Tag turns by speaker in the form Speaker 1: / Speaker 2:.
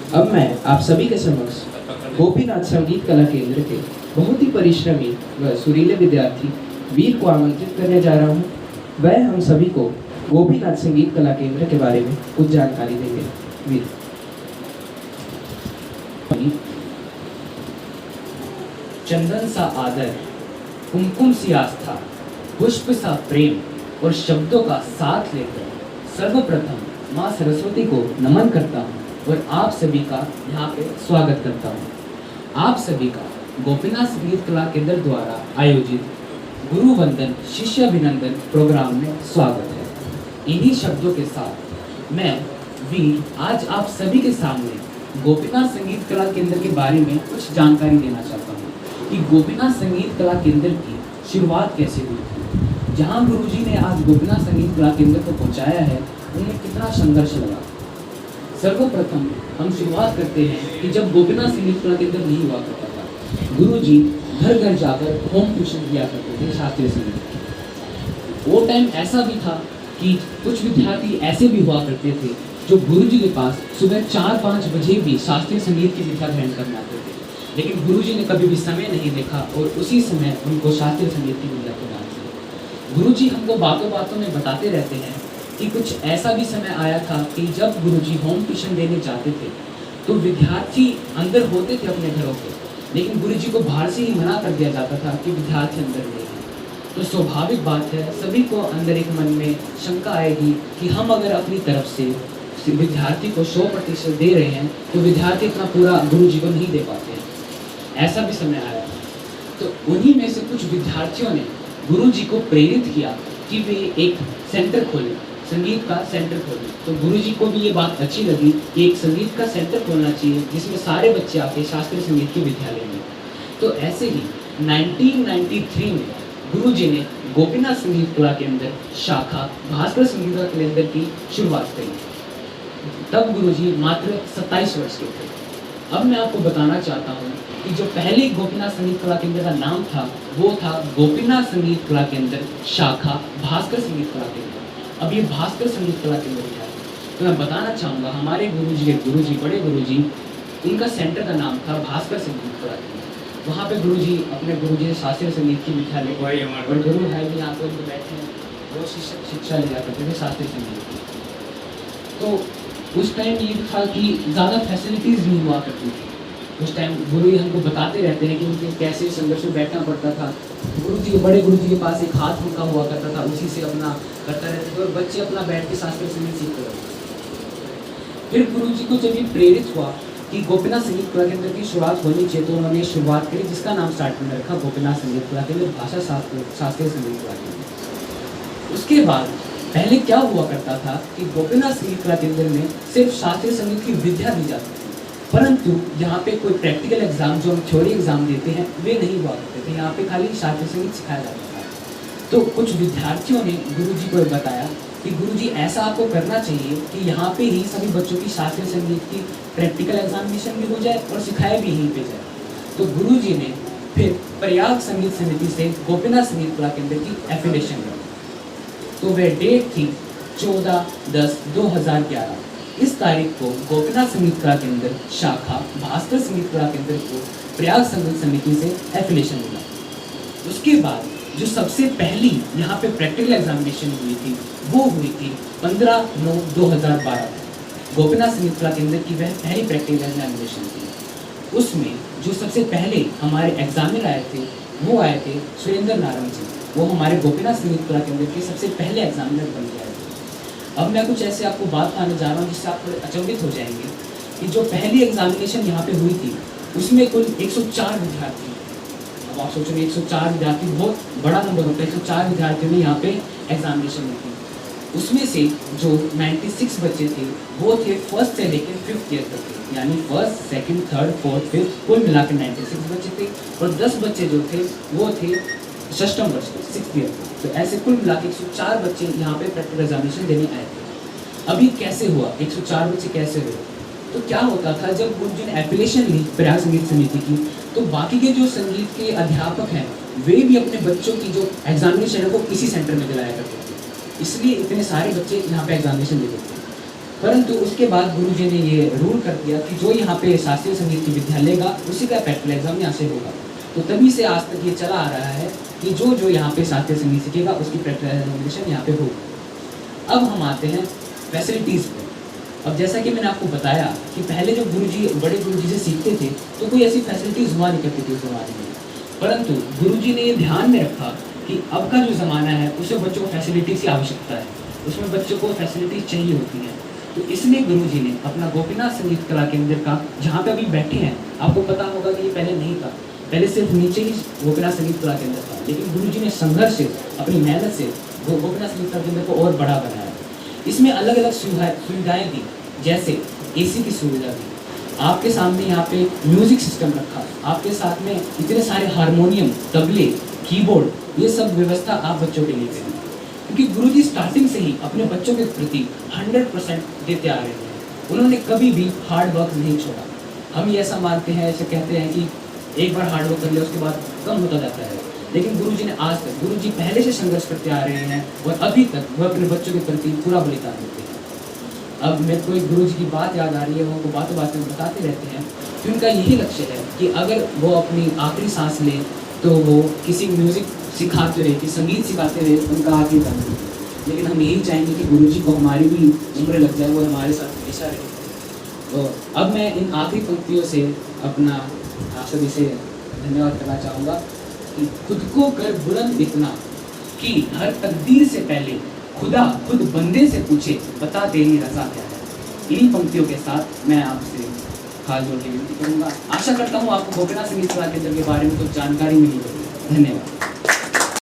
Speaker 1: अब मैं आप सभी के समक्ष गोपीनाथ संगीत कला केंद्र के बहुत ही परिश्रमी व सुरीले विद्यार्थी वीर को आमंत्रित करने जा रहा हूँ। वह हम सभी को गोपीनाथ संगीत कला केंद्र के बारे में कुछ जानकारी देंगे। वीर।
Speaker 2: चंदन सा आदर, कुमकुम सी आस्था, पुष्प सा प्रेम और शब्दों का साथ लेकर सर्वप्रथम माँ सरस्वती को नमन करता हूँ और आप सभी का यहाँ पे स्वागत करता हूँ। आप सभी का गोपीनाथ संगीत कला केंद्र द्वारा आयोजित गुरु वंदन शिष्य अभिनंदन प्रोग्राम में स्वागत है। इन्हीं शब्दों के साथ मैं वीर आज आप सभी के सामने गोपीनाथ संगीत कला केंद्र के बारे में कुछ जानकारी देना चाहता हूँ कि गोपीनाथ संगीत कला केंद्र की शुरुआत कैसे हुई थी। जहाँ गुरुजी ने आज गोपीनाथ संगीत कला केंद्र को पहुँचाया है, उन्हें कितना संघर्ष लगा। सर्वप्रथम हम शुरुआत करते हैं कि जब गोपीनाथ संगीत कला केंद्र नहीं हुआ करता था, गुरुजी घर घर जाकर होम ट्यूशन दिया करते थे शास्त्रीय संगीत। वो टाइम ऐसा भी था कि कुछ विद्यार्थी ऐसे भी हुआ करते थे जो गुरुजी के पास सुबह 4-5 बजे भी शास्त्रीय संगीत की विद्या ग्रहण करने आते थे, लेकिन गुरुजी ने कभी भी समय नहीं देखा और उसी समय उनको शास्त्रीय संगीत की विद्या प्रदान की। गुरुजी हमको बातों बातों में बताते रहते हैं कि कुछ ऐसा भी समय आया था कि जब गुरुजी होम ट्यूशन देने जाते थे तो विद्यार्थी अंदर होते थे अपने घरों पे, लेकिन गुरुजी को बाहर से ही मना कर दिया जाता था कि विद्यार्थी अंदर नहीं है। तो स्वाभाविक बात है, सभी को अंदर एक मन में शंका आएगी कि हम अगर अपनी तरफ से विद्यार्थी को 100% दे रहे हैं तो विद्यार्थी इतना पूरा गुरुजी को नहीं दे पाते हैं। ऐसा भी समय आया। तो उन्हीं में से कुछ विद्यार्थियों ने गुरुजी को प्रेरित किया कि वे एक सेंटर खोलें, संगीत का सेंटर खोलें। तो गुरुजी को भी ये बात अच्छी लगी कि एक संगीत का सेंटर खोलना चाहिए जिसमें सारे बच्चे आके शास्त्रीय संगीत के विद्यालय में। तो ऐसे ही 1993 में गुरुजी ने गोपीनाथ संगीत कला केंद्र शाखा भास्कर संगीत कला केंद्र की शुरुआत करी। तब गुरुजी मात्र 27 वर्ष के थे। अब मैं आपको बताना चाहता हूँ कि जो पहले गोपीनाथ संगीत कला केंद्र का नाम था वो था गोपीनाथ संगीत कला केंद्र शाखा भास्कर संगीत कला केंद्र। अब ये भास्कर संगीत कला केंद्र क्या है, तो मैं बताना चाहूँगा हमारे गुरुजी बड़े गुरुजी, इनका सेंटर का नाम था भास्कर संगीत कला केंद्र। वहाँ पे गुरुजी अपने गुरुजी शास्त्रीय संगीत की विद्यालय और गुरु है भी यहाँ पर जो बैठे हैं वो शिक्षा लिया करते थे शास्त्रीय संगीत की। तो उस टाइम ये था कि ज़्यादा फैसिलिटीज़ नहीं हुआ करती थी। उस टाइम गुरु हमको बताते रहते हैं कि उनके कैसे संघर्ष में बैठना पड़ता था। गुरुजी के बड़े गुरुजी के पास एक हाथ उनका हुआ करता था, उसी से अपना करता रहते थे और बच्चे अपना बैठ के शास्त्रीय संगीत सीखते रहते। फिर गुरुजी को जब ये प्रेरित हुआ कि गोपीनाथ संगीत कला केंद्र की शुरुआत होनी चाहिए, तो उन्होंने शुरुआत करी जिसका नाम स्टार्ट में रखा गोपीनाथ संगीत कला केंद्र भाषा शास्त्रीय संगीत कला केंद्र। उसके बाद पहले क्या हुआ करता था कि गोपीनाथ संगीत कला केंद्र में सिर्फ शास्त्रीय संगीत की विद्या दी जाती थी, परंतु यहाँ पे कोई प्रैक्टिकल एग्जाम जो हम थ्योरी एग्जाम देते हैं वे नहीं हुआ करते थे। यहाँ पे खाली शास्त्रीय संगीत सिखाया जाता था। तो कुछ विद्यार्थियों ने गुरुजी को बताया कि गुरुजी ऐसा आपको करना चाहिए कि यहाँ पे ही सभी बच्चों की शास्त्रीय संगीत की प्रैक्टिकल एग्जामिनेशन भी हो जाए और सिखाया भी यहीं पे जाए। तो गुरुजी ने फिर प्रयाग संगीत समिति से गोपीनाथ संगीत कला केंद्र की एफिलिएशन की। तो वह डेट थी 14/10/2011। इस तारीख को गोपीनाथ संगीत कला केंद्र शाखा भास्कर संगीत कला केंद्र को प्रयाग संगीत समिति से एफिलिएशन मिला। उसके बाद जो सबसे पहली यहाँ पे प्रैक्टिकल एग्जामिनेशन हुई थी वो हुई थी 15/9/2012। गोपीनाथ संगीत कला केंद्र की वह पहली प्रैक्टिकल एग्जामिनेशन थी। उसमें जो सबसे पहले हमारे एग्जामिनर आए थे वो आए थे सुरेंद्र नारायण जी। वो हमारे गोपीनाथ संगीत कला केंद्र के सबसे पहले एग्जामिनर बन गए थे। अब मैं कुछ ऐसे आपको बात बताने जा रहा हूँ जिससे आप थोड़े अचंभित हो जाएंगे कि जो पहली एग्जामिनेशन यहाँ पे हुई थी उसमें कुल 104 विद्यार्थी। अब आप सोच रहे 104 विद्यार्थी बहुत बड़ा नंबर होता है। 104 विद्यार्थियों ने यहाँ पे एग्जामिनेशन दी थी। उसमें से जो 96 बच्चे थे वो थे फर्स्ट से लेकर 5th ईयर तक थे, यानी first, second, third, fourth, fifth, कुल मिलाकर 96 बच्चे थे। और 10 बच्चे जो थे वो थे षष्ठम वर्ष के 6th ईयर। तो ऐसे कुल मिला के 104 बच्चे यहाँ पे प्रैक्टिकल एग्जामिनेशन देने आए थे। अभी कैसे हुआ 104 बच्चे कैसे हुए, तो क्या होता था जब गुरुजी ने एफिलिएशन ली प्रयाग संगीत समिति की, तो बाकी के जो संगीत के अध्यापक हैं वे भी अपने बच्चों की जो एग्जामिनेशन है वो इसी सेंटर में दिलाया करते थे, इसलिए इतने सारे बच्चे यहाँ पे एग्जामिनेशन देते थे। परंतु उसके बाद गुरुजी ने ये रूल कर दिया कि जो यहाँ पे शास्त्रीय संगीत की विद्या लेगा उसी का प्रैक्टिकल एग्जाम यहाँ से होगा। तो तभी से आज तक ये चला आ रहा है कि जो जो यहाँ पे शास्त्रीय संगीत सीखेगा उसकी प्रैक्टिकल एग्जामिनेशन यहाँ पे होगा। अब हम आते हैं फैसिलिटीज़ पे। अब जैसा कि मैंने आपको बताया कि पहले जो गुरुजी बड़े गुरुजी से सीखते थे तो कोई ऐसी फैसिलिटीज़ हुआ नहीं करती थी उस ज़माने में, परंतु गुरुजी ने ये ध्यान में रखा कि अब का जो ज़माना है उसमें बच्चों को फैसिलिटीज़ की आवश्यकता है, उसमें बच्चों को फैसिलिटीज़ चाहिए होती हैं। तो इसलिए गुरुजी ने अपना गोपीनाथ संगीत कला केंद्र का, जहाँ पे अभी बैठे हैं, आपको पता होगा कि ये पहले नहीं था, पहले सिर्फ नीचे ही गोपीनाथ संगीत कला केंद्र था, लेकिन गुरुजी ने संघर्ष से, अपनी मेहनत से गोपीनाथ संगीत कला केंद्र को और बड़ा बनाया। इसमें अलग अलग सुविधाएँ दी, जैसे AC की सुविधा दी, आपके सामने यहाँ पे म्यूजिक सिस्टम रखा, आपके साथ में इतने सारे हारमोनियम, तबले, कीबोर्ड, ये सब व्यवस्था आप बच्चों के लिए करें, क्योंकि गुरुजी स्टार्टिंग से ही अपने बच्चों के प्रति 100% देते आ रहे हैं। उन्होंने कभी भी हार्ड वर्क नहीं छोड़ा। हम ये ऐसा मानते हैं, ऐसे कहते हैं कि एक बार हार्ड वर्क कर लिया उसके बाद कम होता जाता है, लेकिन गुरुजी ने आज तक, गुरुजी पहले से संघर्ष करते आ रहे हैं और अभी तक वह अपने बच्चों के प्रति पूरा बलिदान देते हैं। अब मेरे को एक गुरुजी की बात याद आ रही है, वो बातों बातों में बताते रहते हैं कि उनका यही लक्ष्य है कि अगर वो अपनी आखिरी सांस लें तो वो किसी म्यूज़िक सिखाते रहे, कि संगीत सिखाते रहे उनका आखिरी दम हो। लेकिन हम यही चाहेंगे कि गुरुजी को हमारी भी उम्र लग जाए, वो हमारे साथ हमेशा रहे। तो अब मैं इन आखिरी पंक्तियों से अपना आप सभी से धन्यवाद करना चाहूँगा कि खुद को कर बुलंद इतना कि हर तकदीर से पहले खुदा खुद बंदे से पूछे, बता तेरी रज़ा क्या है। इन्हीं पंक्तियों के साथ मैं आपसे हाथ जोड़ के विनती करूँगा। आशा करता हूँ आपको गोपीनाथ संगीत कला केंद्र के बारे में कुछ जानकारी मिली होगी। धन्यवाद।